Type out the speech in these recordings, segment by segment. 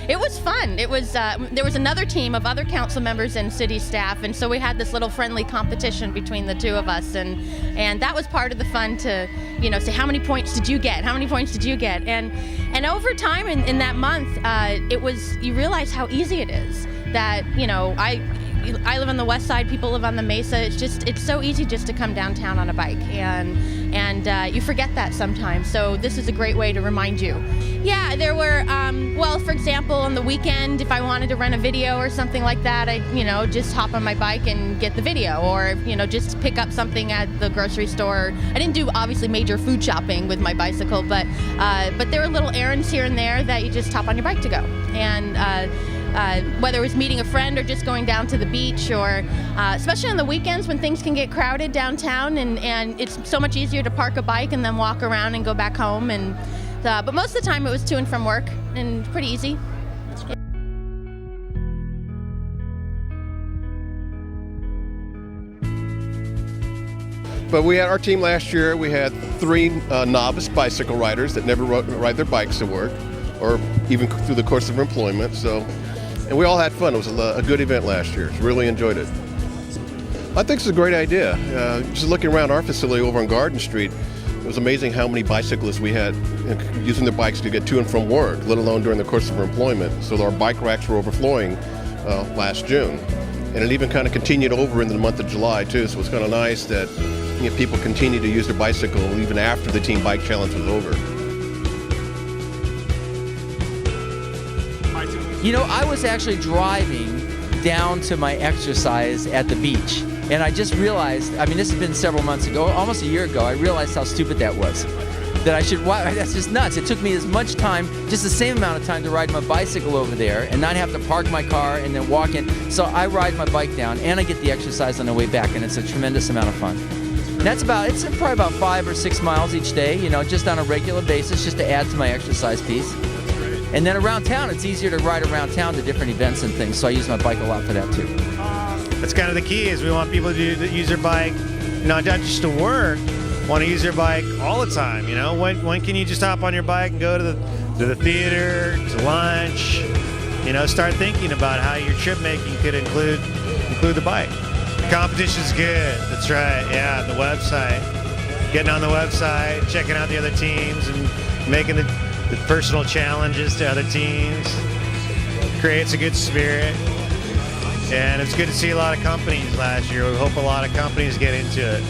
It was fun. It was there was another team of other council members and city staff, and so we had this little friendly competition between the two of us, and that was part of the fun to, say how many points did you get? How many points did you get? And over time in that month, you realize how easy it is. That I live on the west side, people live on the mesa. It's so easy just to come downtown on a bike, and you forget that sometimes. So this is a great way to remind you. Yeah, there were, for example, on the weekend, if I wanted to rent a video or something like that, I just hop on my bike and get the video, or just pick up something at the grocery store. I didn't do obviously major food shopping with my bicycle, but there were little errands here and there that you just hop on your bike to go. And whether it was meeting a friend or just going down to the beach, or especially on the weekends when things can get crowded downtown, and it's so much easier to park a bike and then walk around and go back home. But most of the time it was to and from work, and pretty easy. But we had our team last year. We had 3 novice bicycle riders that never ride their bikes to work, or even through the course of employment. And we all had fun. It was a good event last year. Really enjoyed it. I think it's a great idea. Just looking around our facility over on Garden Street, it was amazing how many bicyclists we had using their bikes to get to and from work, let alone during the course of employment. So our bike racks were overflowing last June. And it even kind of continued over into the month of July too. So it's kind of nice that people continue to use their bicycle even after the Team Bike Challenge was over. I was actually driving down to my exercise at the beach, and I just realized, this has been several months ago, almost a year ago, I realized how stupid that was. That's just nuts. It took me as much time, just the same amount of time, to ride my bicycle over there and not have to park my car and then walk in. So I ride my bike down and I get the exercise on the way back, and it's a tremendous amount of fun. And it's probably about 5 or 6 miles each day, just on a regular basis, just to add to my exercise piece. And then around town, it's easier to ride around town to different events and things, so I use my bike a lot for that too. That's kind of the key, is we want people to use their bike, not just to work, want to use their bike all the time. When can you just hop on your bike and go to the theater, to lunch? Start thinking about how your trip making could include the bike. Competition's good. That's right. Yeah, the website. Getting on the website, checking out the other teams, and making the personal challenges to other teams creates a good spirit. And it's good to see a lot of companies last year. We hope a lot of companies get into it.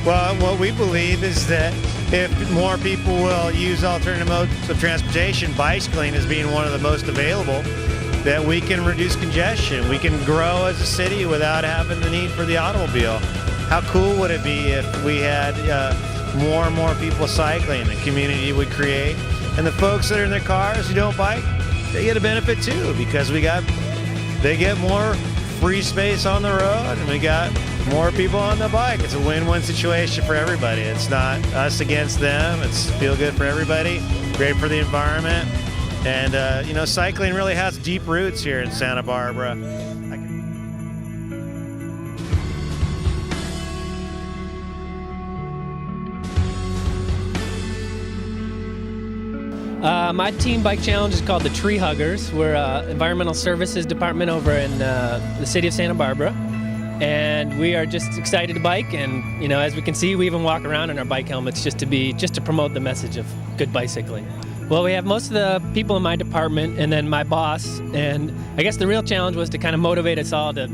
Well, what we believe is that if more people will use alternative modes of transportation, bicycling as being one of the most available, that we can reduce congestion. We can grow as a city without having the need for the automobile. How cool would it be if we had more and more people cycling? The community would create. And the folks that are in their cars who don't bike, they get a benefit too, because they get more free space on the road, and we got more people on the bike. It's a win-win situation for everybody. It's not us against them. It's feel good for everybody, great for the environment. And cycling really has deep roots here in Santa Barbara. My team bike challenge is called the Tree Huggers. We're an environmental services department over in the city of Santa Barbara, and we are just excited to bike. And as we can see, we even walk around in our bike helmets just to promote the message of good bicycling. Well, we have most of the people in my department, and then my boss. And I guess the real challenge was to kind of motivate us all to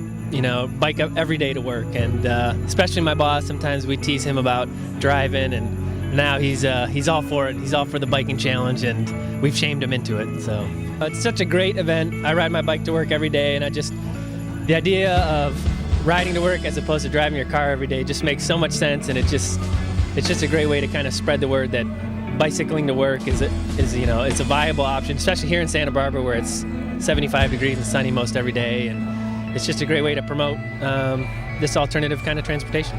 bike up every day to work. And especially my boss, sometimes we tease him about driving, and now he's all for it. He's all for the biking challenge, and we've shamed him into it. So it's such a great event. I ride my bike to work every day, and the idea of riding to work as opposed to driving your car every day just makes so much sense, and it's just a great way to kind of spread the word that bicycling to work is it's a viable option, especially here in Santa Barbara where it's 75 degrees and sunny most every day, and it's just a great way to promote this alternative kind of transportation.